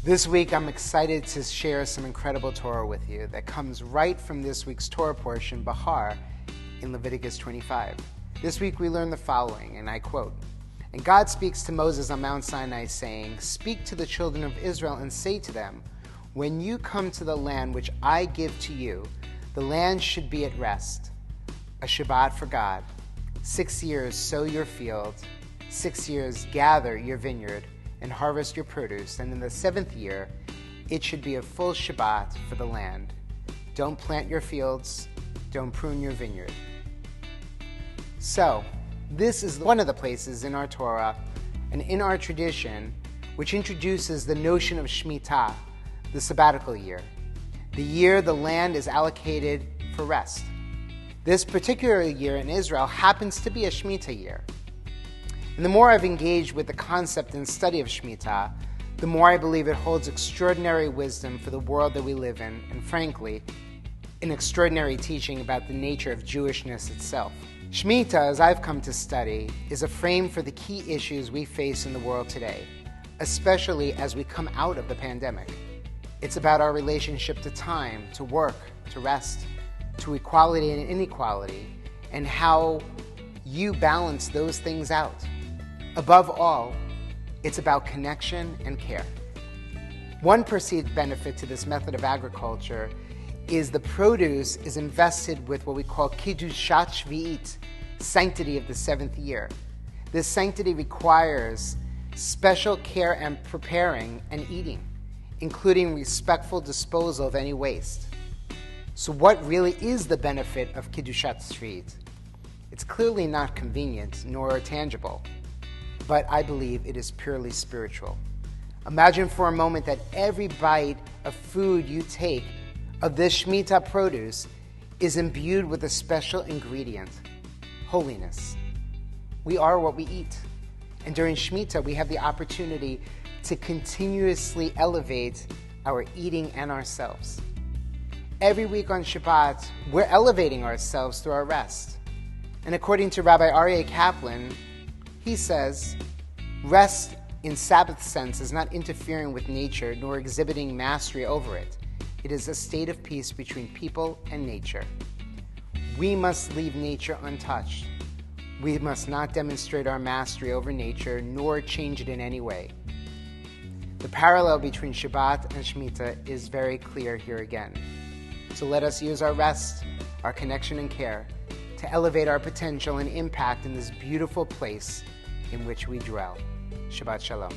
This week, I'm excited to share some incredible Torah with you that comes right from this week's Torah portion, Bahar, in Leviticus 25. This week, we learn the following, and I quote, "And God speaks to Moses on Mount Sinai, saying, Speak to the children of Israel and say to them, When you come to the land which I give to you, the land should be at rest, a Shabbat for God. 6 years sow your field, 6 years gather your vineyard, and harvest your produce, and in the 7th year it should be a full Shabbat for the land. Don't plant your fields, don't prune your vineyard." So, this is one of the places in our Torah and in our tradition which introduces the notion of Shemitah, the sabbatical year, the year the land is allocated for rest. This particular year in Israel happens to be a Shemitah year. And the more I've engaged with the concept and study of Shemitah, the more I believe it holds extraordinary wisdom for the world that we live in, and frankly, an extraordinary teaching about the nature of Jewishness itself. Shemitah, as I've come to study, is a frame for the key issues we face in the world today, especially as we come out of the pandemic. It's about our relationship to time, to work, to rest, to equality and inequality, and how you balance those things out. Above all, it's about connection and care. One perceived benefit to this method of agriculture is the produce is invested with what we call Kiddushat Shvi'it, sanctity of the 7th year. This sanctity requires special care and preparing and eating, including respectful disposal of any waste. So what really is the benefit of Kiddushat Shvi'it? It's clearly not convenient nor tangible, but I believe it is purely spiritual. Imagine for a moment that every bite of food you take of this Shemitah produce is imbued with a special ingredient, holiness. We are what we eat. And during Shemitah, we have the opportunity to continuously elevate our eating and ourselves. Every week on Shabbat, we're elevating ourselves through our rest. And according to Rabbi Aryeh Kaplan, he says, rest in Sabbath sense is not interfering with nature nor exhibiting mastery over it. It is a state of peace between people and nature. We must leave nature untouched. We must not demonstrate our mastery over nature nor change it in any way. The parallel between Shabbat and Shemitah is very clear here again. So let us use our rest, our connection and care to elevate our potential and impact in this beautiful place in which we dwell. Shabbat Shalom.